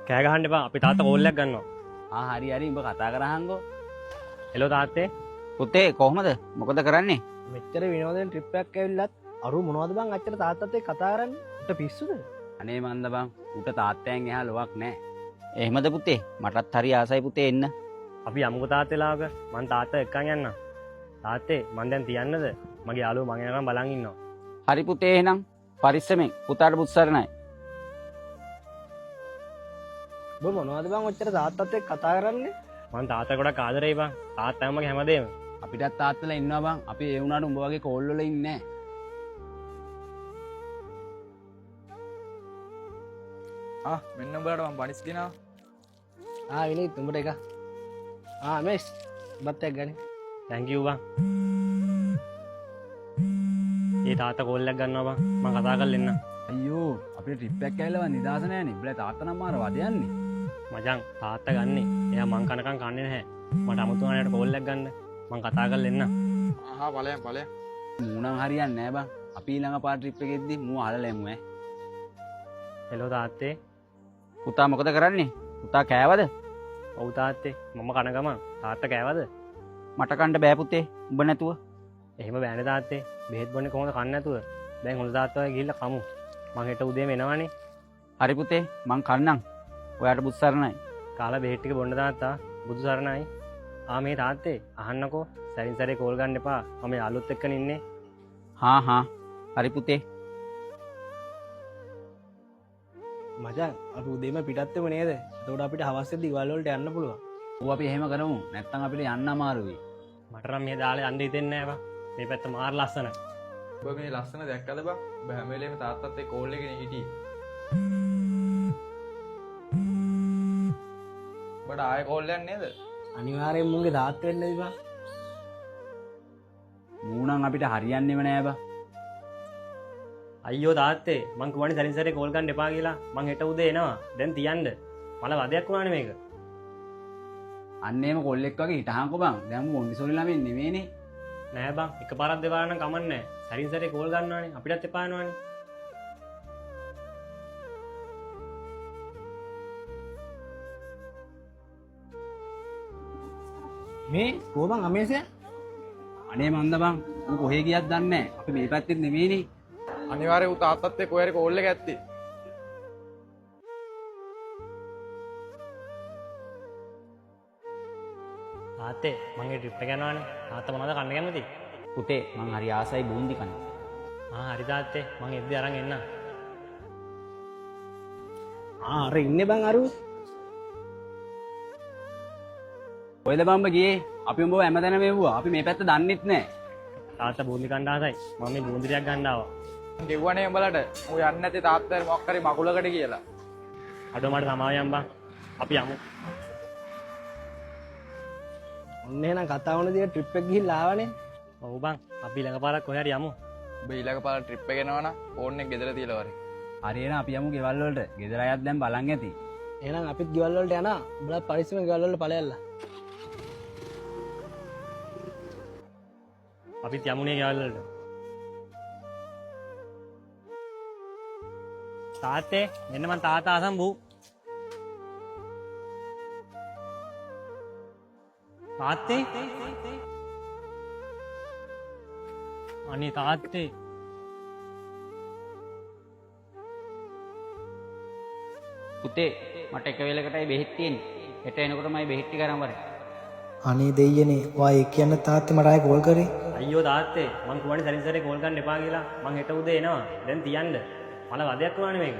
කෑ ගහන්න එපා. අපි තාත්තා කෝල් එකක් ගන්නවා. හරි හරි උඹ කතා කරහන්කෝ. හෙලෝ තාත්තේ. පුතේ කොහමද? මොකද කරන්නේ? මෙච්චර විනෝදෙන් ට්‍රිප් එකක් ඇවිල්ලත් අරු මොනවද බං අච්චර තාත්තත් එක්ක කතා කරන්නේ? උට පිස්සුද? අනේ මන්ද බං උට තාත්තයන් එහා ලොවක් නැහැ. එහෙමද පුතේ? මටත් හරි ආසයි පුතේ එන්න. අපි යමුකෝ තාත්තේලාවක. මං තාත්තා එක්කන් යන්නම්. තාත්තේ මං දැන් තියන්නද? මගේ යාළුවෝ මං එනකම් බලන් ඉන්නවා. හරි පුතේ එහෙනම් පරිස්සමෙන් පුතාට බුත්සරණයි. ඔබ මොනවද බං ඔච්චර තාත්තත් එක්ක කතා කරන්නේ? මං තාත්තා ගොඩක් ආදරෙයි බං. තාත්තා මගේ හැමදේම. අපිටත් තාත්තලා ඉන්නවා බං. අපි ඒ වුණාට උඹ වගේ කෝල් වල ඉන්නේ නැහැ. මෙන්න උඹලට මම බනිස් දෙනවා. විනීත් උඹට එක. මේස් බත් එක්ක ගනි. thank you බං. ඒ තාත්තා කෝල් එකක් ගන්නවා බං. මං කතා කරලා එන්නම්. අයියෝ අපිට ට්‍රිප් එකක් ඇවිල්ලා නිදාස නැහැනේ. උඹලා තාත්තා නම් මාර වදයන්නේ. මචං තාත්තා ගන්නෙ. එයා මං කනකම් කන්නේ නැහැ. මට අමුතුවනට කෝල් එකක් ගන්න. මං කතා කරලා එන්නම්. ඵලයන්. මූණන් හරියන්නේ නැහැ බං. අපි ඊළඟ පාර ට්‍රිප් එකෙද්දි මූ අහලලෙමු ඈ. හෙලෝ තාත්තේ. පුතා මොකද කරන්නේ? පුතා කෑවද? ඔව් තාත්තේ. මම කන ගමන් තාත්තා කෑවද? මට කන්න බෑ පුතේ. උඹ නැතුව. එහෙම බෑනේ තාත්තේ. බෙහෙත් බොන්නේ කොහොමද කන්නේ නැතුව? දැන් හොඳ තාත්තා වගේ ගිහිල්ලා කමු. මං හෙට උදේම එනවනේ. හරි පුතේ මං කන්නම්. ඔයාට බුත්සරණයි. කාලා බෙහෙත් ටික බොන්න තාත්තා. බුදු සරණයි. මේ තාත්තේ අහන්නකෝ. සැරින් සැරේ කෝල් ගන්න එපා. මම යාළුවොත් එක්කනේ ඉන්නේ. හා හරි පුතේ. මචං අපි උදේම පිටත් වෙමු නේද? එතකොට අපිට හවස් වෙද්දි ගෙවල් වලට යන්න පුළුවන්. ඌ අපි එහෙම කරමු. නැත්තම් අපිට යන්න අමාරුයි. මට නම් මේ දාලා යන්න හිතෙන්නේ නැහැ බං. මේ පැත්ත මාර ලස්සනයි. ඔබ මේ ලස්සන දැක්කද බං? ඔබ හැම වෙලේම තාත්තත් එක්ක කෝල් එකේ හිටියේ. ඔබට ආයෙ කෝල් එකක් නේද? අනිවාර්යෙන් මුන්ගේ තාත්ත වෙන්න බං. මූණන් අපිට හරියන්නේම නෑ බං. අයියෝ තාත්තේ මං කිව්වනේ සැරින් සැරේ කෝල් ගන්න එපා කියලා. මං හෙට උදේ එනවා. දැන් තියන්න. මල වදයක් වුණානේ මේක. අන්නේම කොල්ලෙක් වගේ හිටහන්කෝ බං. දැන් මු මොන්ඩිසෝරි ළමෙන් නෙමෙයිනේ. නෑ බං. එකපාරක් දෙපාරක් නම් කමන්නේ නැහැ. සැරින් සැරේ කෝල් ගන්නවානේ. අපිටත් එපා යනවානේ. මේ කොහොමද අමේසය? අනේ මන්ද බං. ඌ කොහෙ ගියත් දන්නේ නැහැ. අපි මේ පැත්තෙත් නෙමෙයිනේ. අනිවාර්යයෙන් ඌ තාත්තත් එක්ක ඔයාලේ කෝල් එක ඇත්තේ. තාත්තේ මං ඒ ට්‍රිප් එක යනවානේ. තාත්තා මොනවද කන්න කැමති? පුතේ මං හරි ආසයි බූන්දි කන්න. හරි තාත්තේ මං එද්දි අරන් එන්නම්. අර ඉන්නේ බං අරු. ඔයද බම්බ ගියේ? අපි උඹව හැමතැනම එව්වා. අපි මේ පැත්ත දන්නෙත් නැහැ. තාත්තා බූන්දි කන්න ආසයි. මම මේ බූන්දි ටිකක් ගන්න ආවා. ගෙව්වනේ උඹලට. ඌ යන්නේ නැති තාත්තා මොකක් හරි මගුලකට කියලා. අඩෝ මට සමාවෙන් බං. අපි යමු. ඔන්න එහෙනම් කතා වුණ දේ ට්‍රිප් එක ගිහිල්ලා ආවනේ. ඔව් බං. අපි ළඟ පාරක් කොහේ හරි යමු. ඔබ ඊළඟ පාර ට්‍රිප් එක යනවා නම් ෆෝන් එක ගෙදර තියලා වරේ. හරි එහෙනම් අපි යමු ගෙවල් වලට. ගෙදර අයත් දැන් බලන් ඇති. එහෙනම් අපිත් ගෙවල් වලට යනවා. උඹලා පරිස්සම ගෙවල් වලට ඵලයල්ලා. අපිත් යමුනේ ගෙවල් වලට. තාත්තේ මෙන්න මං තාත්තා අසම්බු. තාත්තේ අනේ තාත්තේ පුතේ මට එක වෙලකටයි බෙහෙත් තියෙන්නේ. හෙට එනකොටමයි බෙහෙත් ටික අරන් වරේ. අනේ දෙයියනේ වා ඒ කියන්න තාත්තේ මට ආයෙ කෝල් කරේ. අයියෝ තාත්තේ මං කිව්වනේ සැරින් සැරේ කෝල් ගන්න එපා කියලා. මං හෙට උදේ එනවා. දැන් තියන්න. මල වදයක් වුණානේ මේක.